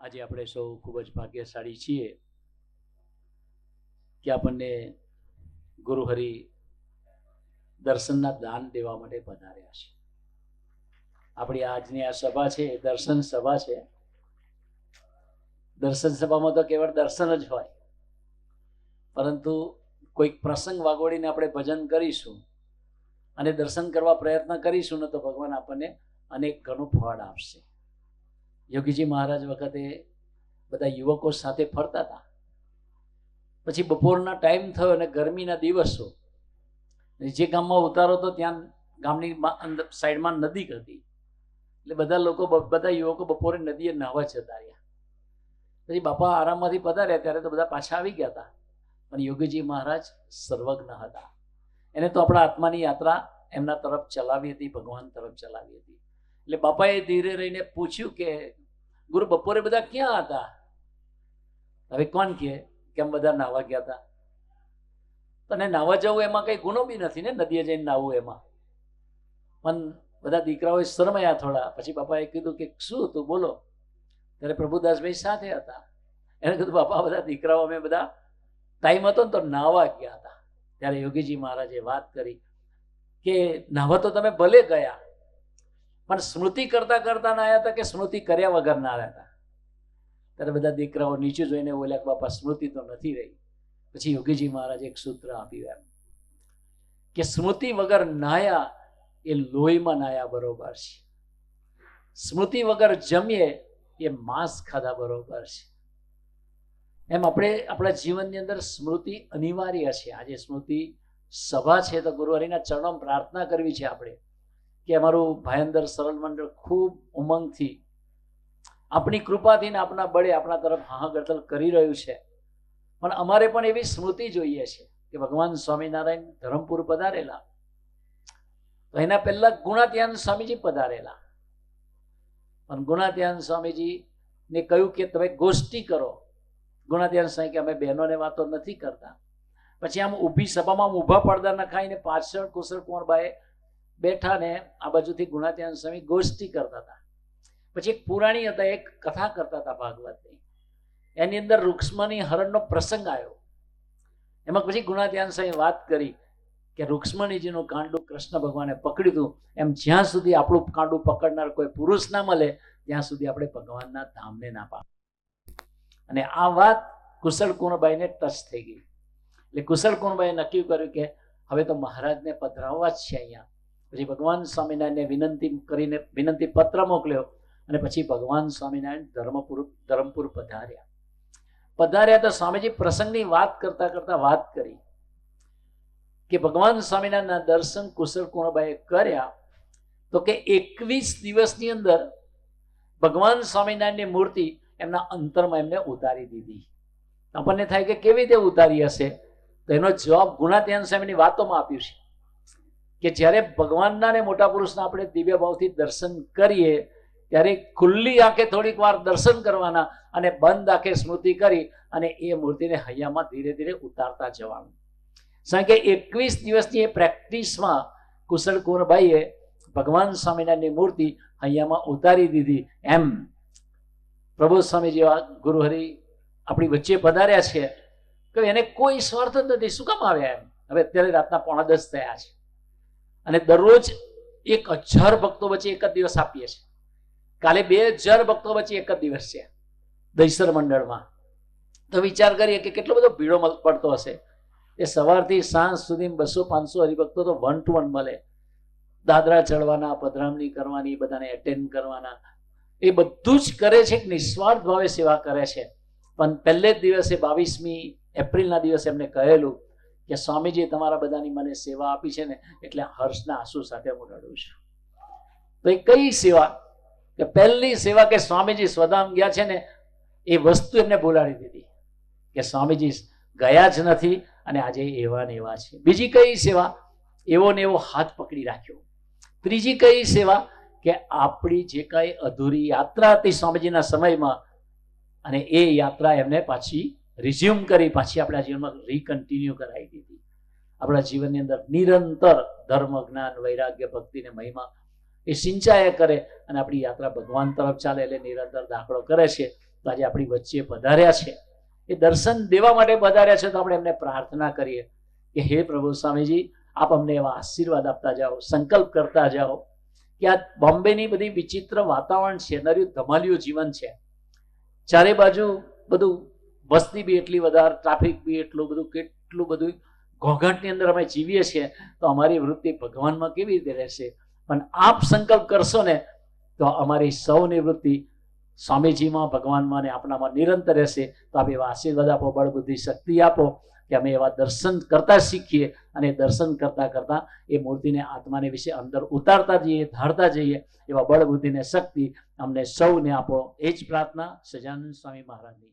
આજે આપણે સૌ ખૂબ જ ભાગ્યશાળી છીએ કે આપણને ગુરુહરિ દર્શનના દાન દેવા માટે પધાર્યા છે. આપણી આજની આ સભા છે એ દર્શન સભા છે. દર્શન સભામાં તો કેવળ દર્શન જ હોય, પરંતુ કોઈક પ્રસંગ વાગોડીને આપણે ભજન કરીશું અને દર્શન કરવા પ્રયત્ન કરીશું ને તો ભગવાન આપણને અનેક ઘણું ફળ આપશે. યોગીજી મહારાજ વખતે બધા યુવકો સાથે ફરતા હતા. પછી બપોરના ટાઈમ થયો અને ગરમીના દિવસો, જે ગામમાં ઉતારો તો ત્યાં ગામની સાઈડમાં નદી હતી, એટલે બધા યુવકો બપોરે નદીએ નાહવા જતા રહ્યા. પછી બાપા આરામમાંથી પધાર્યા ત્યારે તો બધા પાછા આવી ગયા હતા, પણ યોગીજી મહારાજ સર્વજ્ઞ હતા. એને તો આપણા આત્માની યાત્રા એમના તરફ ચલાવી હતી, ભગવાન તરફ ચલાવી હતી. એટલે બાપાએ ધીરે રહીને પૂછ્યું કે ગુરુ બપોરે બધા ક્યાં હતા? હવે કોણ કે કેમ બધા નાહવા ગયા હતા? તને નાહવા જવું એમાં કઈ ગુનો બી નથી ને, નદીએ જઈને નાહવું એમાં. પણ બધા દીકરાઓએ શરમાયા થોડા. પછી બાપાએ કીધું કે શું હતું બોલો. ત્યારે પ્રભુદાસભાઈ સાથે હતા. એને કીધું બાપા બધા દીકરાઓ અમે બધા ટાઈમ હતો ને તો નાહવા ગયા હતા. ત્યારે યોગીજી મહારાજે વાત કરી કે નાહવા તો તમે ભલે ગયા, પણ સ્મૃતિ કરતા કરતા ના આવ્યા હતા કે સ્મૃતિ કર્યા વગર ના આવ્યા હતા? ત્યારે બધા દીકરાઓ નીચે જોઈને બોલ્યા કે બાપા સ્મૃતિ તો નથી રહી. પછી યોગીજી મહારાજે એક સૂત્ર આપ્યું એમ કે સ્મૃતિ વગર નાયા એ લોહીમાં નાયા બરોબર છે, સ્મૃતિ વગર જમીએ એ માંસ ખાધા બરોબર છે. એમ આપણે આપણા જીવનની અંદર સ્મૃતિ અનિવાર્ય છે. આજે સ્મૃતિ સભા છે તો ગુરુહરિના ચરણોમાં પ્રાર્થના કરવી છે આપણે કે અમારું ભાયંદર સરળ મંડળ ખૂબ ઉમંગથી આપણી કૃપાથી ને આપણા બળે આપણા તરફ હાહાગડતલ કરી રહ્યું છે. પણ અમારે પણ એવી સ્મૃતિ જોઈએ છે કે ભગવાન સ્વામિનારાયણ ધરમપુર પધારેલા તો એના પહેલા ગુણાત્યાન સ્વામીજી પધારેલા. પણ ગુણાત્યાન સ્વામીજીને કહ્યું કે તમે ગોષ્ઠી કરો. ગુણાત્યાન સ્વામી કે અમે બહેનોને વાતો નથી કરતા. પછી આમ ઊભી સભામાં ઊભા પડદા નખાઈને પાછળ કુશળ કુંવરબાએ બેઠા ને આ બાજુથી ગુણાત્યાન સ્વામી ગોષ્ઠી કરતા હતા. પછી એક પુરાણી હતા, એક કથા કરતા હતા ભાગવતની. એની અંદર રૂક્ષ્મણી હરણનો પ્રસંગ આવ્યો. એમાં પછી ગુણાત્યાન સ્વામી વાત કરી કે રૂક્ષ્મણીજીનું કાંડું કૃષ્ણ ભગવાને પકડ્યું હતું, એમ જ્યાં સુધી આપણું કાંડું પકડનાર કોઈ પુરુષ ના મળે ત્યાં સુધી આપણે ભગવાનના ધામને ના પામે. અને આ વાત કુશળ કુંવરબાઈને ટચ થઈ ગઈ. એટલે કુશળ કુંવરબાઈએ નક્કી કર્યું કે હવે તો મહારાજને પધરાવવા જ છે અહીંયા. પછી ભગવાન સ્વામિનારાયણને વિનંતી કરીને વિનંતી પત્ર મોકલ્યો અને પછી ભગવાન સ્વામિનારાયણ ધરમપુર પધાર્યા તો સ્વામીજી પ્રસંગની વાત કરતા કરતા વાત કરી કે ભગવાન સ્વામિનારાયણના દર્શન કુશળ કુંવરબાઈએ કર્યા તો કે 21 દિવસની અંદર ભગવાન સ્વામિનારાયણની મૂર્તિ એમના અંતરમાં એમને ઉતારી દીધી. આપણને થાય કે કેવી રીતે ઉતારી હશે? તો એનો જવાબ ગુણાત્યાન સ્વામીની વાતોમાં આપ્યું છે કે જ્યારે ભગવાનના ને મોટા પુરુષના આપણે દિવ્ય ભાવથી દર્શન કરીએ ત્યારે ખુલ્લી આંખે થોડીક વાર દર્શન કરવાના અને બંધ આંખે સ્મૃતિ કરી અને એ મૂર્તિને હૈયામાં ધીરે ધીરે ઉતારતા જવાનું. કારણ કે 21 દિવસની એ પ્રેક્ટિસમાં કુશળ કુંવરબાઈએ ભગવાન સ્વામિનારાયણની મૂર્તિ હૈયામાં ઉતારી દીધી. એમ પ્રભુ સ્વામી જેવા ગુરુહરિ આપણી વચ્ચે પધાર્યા છે કે એને કોઈ સ્વાર્થ જ નથી. શું કામ આવ્યા? એમ હવે અત્યારે રાતના 9:30 થયા છે અને દરરોજ 1000 ભક્તો વચ્ચે એક જ દિવસ આપીએ છીએ. કાલે 2000 ભક્તો વચ્ચે એક જ દિવસ છે દહીસર મંડળમાં. તો વિચાર કરીએ કે કેટલો બધો ભીડો પડતો હશે. એ સવારથી સાંજ સુધી 200-500 હરિભક્તો તો 1 to 1 મળે. દાદરા ચડવાના, પધરામણી કરવાની, બધાને એટેન્ડ કરવાના, એ બધું જ કરે છે. નિસ્વાર્થ ભાવે સેવા કરે છે. પણ પહેલે જ દિવસે 22મી એપ્રિલના દિવસે એમને કહેલું કે સ્વામીજી તમારા બધાની મને સેવા આપી છે ને એટલે હર્ષના આંસુ સાથે હું રડું છું. તો એ કઈ સેવા? કે પહેલી સેવા કે સ્વામીજી સ્વધામ ગયા છે ને એ વસ્તુ એમને બોલાડી દીધી કે સ્વામીજી ગયા જ નથી અને આજે એવા ને એવા છે. બીજી કઈ સેવા? એવો ને એવો હાથ પકડી રાખ્યો. ત્રીજી કઈ સેવા? કે આપણી જે કઈ અધૂરી યાત્રા હતી સ્વામીજીના સમયમાં અને એ યાત્રા એમને પાછી રિઝ્યુમ કરી, પાછી આપણા જીવનમાં રીકન્ટિન્યુ કરાવી દીધી. આપણા જીવનની અંદર નિરંતર ધર્મ, જ્ઞાન, વૈરાગ્ય, ભક્તિ ને મહિમા એ સિંચાયા કરે અને આપણી યાત્રા ભગવાન તરફ ચાલે એટલે નિરંતર દાખલો કરે છે. તો આજે આપણી વચ્ચે પધાર્યા છે, એ દર્શન દેવા માટે પધાર્યા છે. તો આપણે એમને પ્રાર્થના કરીએ કે હે પ્રભુ સ્વામીજી, આપ અમને એવા આશીર્વાદ આપતા જાઓ, સંકલ્પ કરતા જાઓ કે આ બોમ્બેની બધી વિચિત્ર વાતાવરણ છે, નર્યું ધમાલિયું જીવન છે, ચારે બાજુ બધું વસ્તી બી એટલી વધારે, ટ્રાફિક બી એટલું બધું, કેટલું બધું ઘોંઘાટની અંદર અમે જીવીએ છીએ, તો અમારી વૃત્તિ ભગવાનમાં કેવી રીતે રહેશે? પણ આપ સંકલ્પ કરશો ને તો અમારી સૌની વૃત્તિ સ્વામીજીમાં, ભગવાનમાં અને આપણામાં નિરંતર રહેશે. તો આપ એવા આશીર્વાદ આપો, બળ બુદ્ધિ શક્તિ આપો કે અમે એવા દર્શન કરતા શીખીએ અને દર્શન કરતા કરતા એ મૂર્તિને, આત્માને વિશે અંદર ઉતારતા જઈએ, ધારતા જઈએ. એવા બળ બુદ્ધિને શક્તિ અમને સૌને આપો. એ જ પ્રાર્થના સજાનંદ સ્વામી મહારાજની.